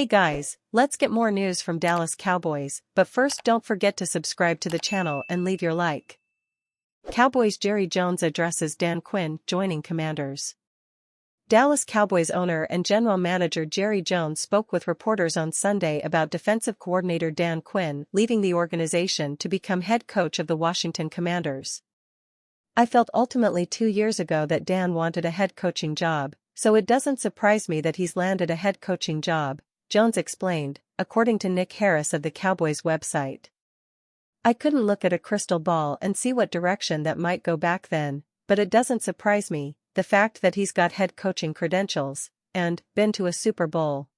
Hey guys, let's get more news from Dallas Cowboys, but first don't forget to subscribe to the channel and leave your like. Cowboys Jerry Jones addresses Dan Quinn joining Commanders. Dallas Cowboys owner and general manager Jerry Jones spoke with reporters on Sunday about defensive coordinator Dan Quinn leaving the organization to become head coach of the Washington Commanders. "I felt ultimately 2 years ago that Dan wanted a head coaching job, so it doesn't surprise me that he's landed a head coaching job," Jones explained, according to Nick Harris of the Cowboys website. "I couldn't look at a crystal ball and see what direction that might go back then, but it doesn't surprise me, the fact that he's got head coaching credentials, and been to a Super Bowl."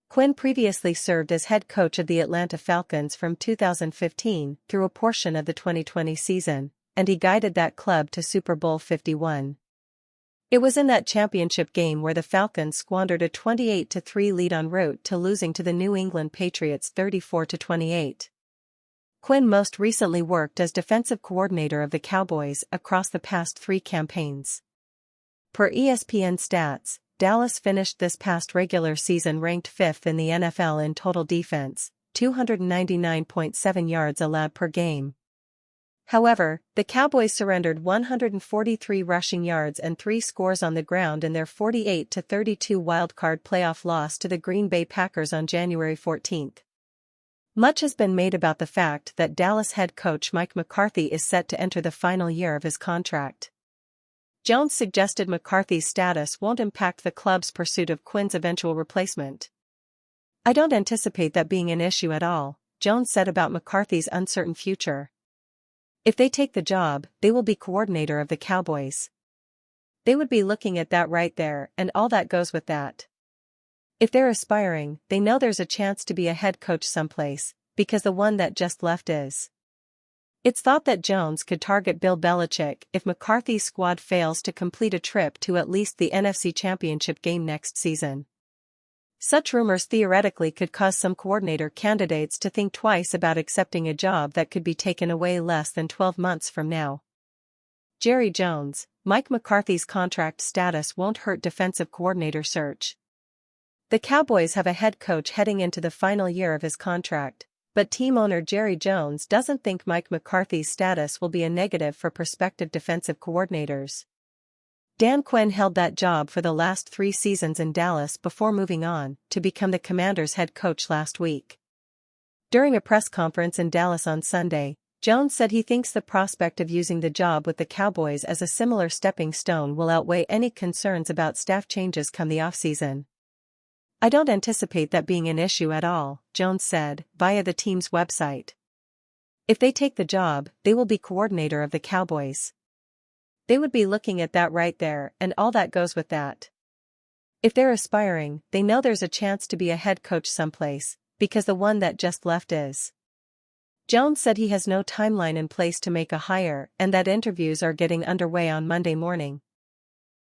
Quinn previously served as head coach of the Atlanta Falcons from 2015 through a portion of the 2020 season, and he guided that club to Super Bowl 51. It was in that championship game where the Falcons squandered a 28-3 lead en route to losing to the New England Patriots 34-28. Quinn most recently worked as defensive coordinator of the Cowboys across the past 3 campaigns. Per ESPN stats, Dallas finished this past regular season ranked 5th in the NFL in total defense, 299.7 yards allowed per game. However, the Cowboys surrendered 143 rushing yards and 3 scores on the ground in their 48-32 wildcard playoff loss to the Green Bay Packers on January 14. Much has been made about the fact that Dallas head coach Mike McCarthy is set to enter the final year of his contract. Jones suggested McCarthy's status won't impact the club's pursuit of Quinn's eventual replacement. "I don't anticipate that being an issue at all," Jones said about McCarthy's uncertain future. "If they take the job, they will be coordinator of the Cowboys. They would be looking at that right there and all that goes with that. If they're aspiring, they know there's a chance to be a head coach someplace, because the one that just left is." It's thought that Jones could target Bill Belichick if McCarthy's squad fails to complete a trip to at least the NFC Championship game next season. Such rumors theoretically could cause some coordinator candidates to think twice about accepting a job that could be taken away less than 12 months from now. Jerry Jones, Mike McCarthy's contract status won't hurt defensive coordinator search. The Cowboys have a head coach heading into the final year of his contract, but team owner Jerry Jones doesn't think Mike McCarthy's status will be a negative for prospective defensive coordinators. Dan Quinn held that job for the last 3 seasons in Dallas before moving on to become the Commanders' head coach last week. During a press conference in Dallas on Sunday, Jones said he thinks the prospect of using the job with the Cowboys as a similar stepping stone will outweigh any concerns about staff changes come the offseason. "I don't anticipate that being an issue at all," Jones said, via the team's website. "If they take the job, they will be coordinator of the Cowboys. They would be looking at that right there and all that goes with that. If they're aspiring, they know there's a chance to be a head coach someplace, because the one that just left is." Jones said he has no timeline in place to make a hire and that interviews are getting underway on Monday morning.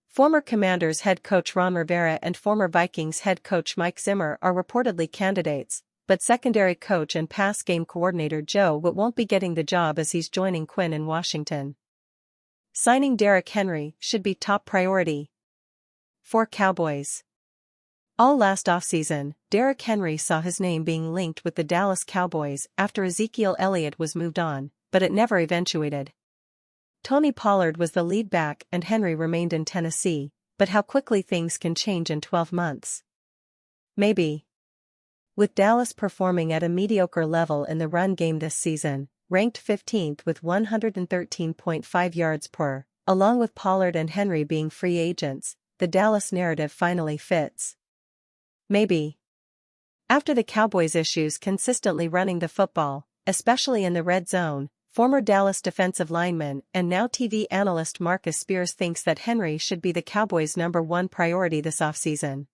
Former Commanders head coach Ron Rivera and former Vikings head coach Mike Zimmer are reportedly candidates, but secondary coach and pass game coordinator Joe Witt won't be getting the job as he's joining Quinn in Washington. Signing Derrick Henry should be top priority for Cowboys. All last offseason, Derrick Henry saw his name being linked with the Dallas Cowboys after Ezekiel Elliott was moved on, but it never eventuated. Tony Pollard was the lead back and Henry remained in Tennessee, but how quickly things can change in 12 months. Maybe. With Dallas performing at a mediocre level in the run game this season, ranked 15th with 113.5 yards per, along with Pollard and Henry being free agents, the Dallas narrative finally fits. Maybe. After the Cowboys' issues consistently running the football, especially in the red zone, former Dallas defensive lineman and now TV analyst Marcus Spears thinks that Henry should be the Cowboys' #1 priority this offseason.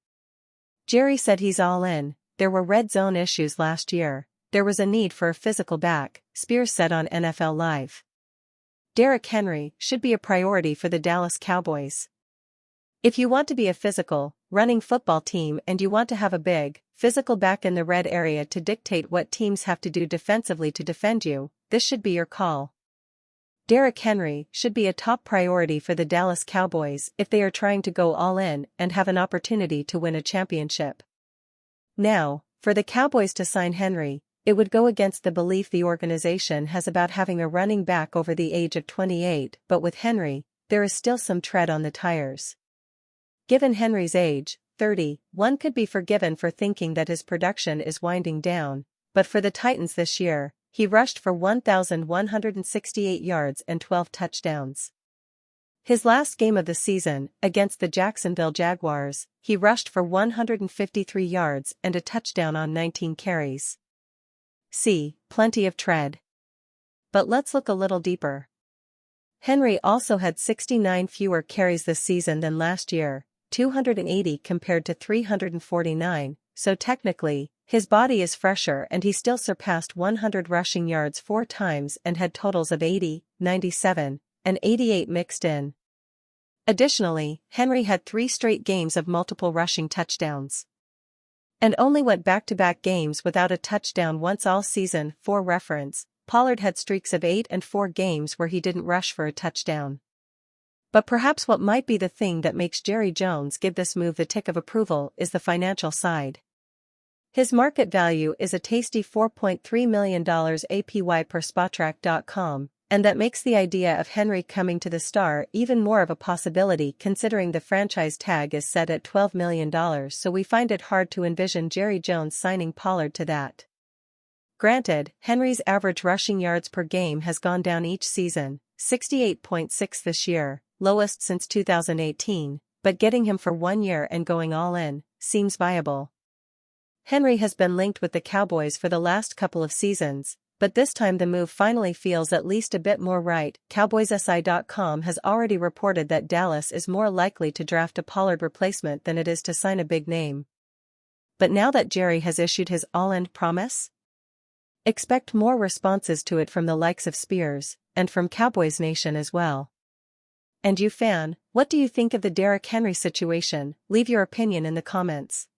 Jerry said he's all in. "There were red zone issues last year. There was a need for a physical back," Spears said on NFL Live. "Derrick Henry should be a priority for the Dallas Cowboys. If you want to be a physical, running football team and you want to have a big, physical back in the red area to dictate what teams have to do defensively to defend you, this should be your call. Derrick Henry should be a top priority for the Dallas Cowboys if they are trying to go all in and have an opportunity to win a championship." Now, for the Cowboys to sign Henry, it would go against the belief the organization has about having a running back over the age of 28, but with Henry, there is still some tread on the tires. Given Henry's age, 30, one could be forgiven for thinking that his production is winding down, but for the Titans this year, he rushed for 1,168 yards and 12 touchdowns. His last game of the season, against the Jacksonville Jaguars, he rushed for 153 yards and a touchdown on 19 carries. See, plenty of tread. But let's look a little deeper. Henry also had 69 fewer carries this season than last year, 280 compared to 349, so technically, his body is fresher and he still surpassed 100 rushing yards 4 times and had totals of 80, 97, and 88 mixed in. Additionally, Henry had 3 straight games of multiple rushing touchdowns. And only went back-to-back games without a touchdown once all season. For reference, Pollard had streaks of 8 and 4 games where he didn't rush for a touchdown. But perhaps what might be the thing that makes Jerry Jones give this move the tick of approval is the financial side. His market value is a tasty $4.3 million APY per Spotrac.com, and that makes the idea of Henry coming to the Star even more of a possibility considering the franchise tag is set at $12 million, so we find it hard to envision Jerry Jones signing Pollard to that. Granted, Henry's average rushing yards per game has gone down each season, 68.6 this year, lowest since 2018, but getting him for 1 year and going all in seems viable. Henry has been linked with the Cowboys for the last couple of seasons, but this time the move finally feels at least a bit more right. CowboysSI.com has already reported that Dallas is more likely to draft a Pollard replacement than it is to sign a big name. But now that Jerry has issued his all-in promise, expect more responses to it from the likes of Spears, and from Cowboys Nation as well. And you fan, what do you think of the Derrick Henry situation? Leave your opinion in the comments.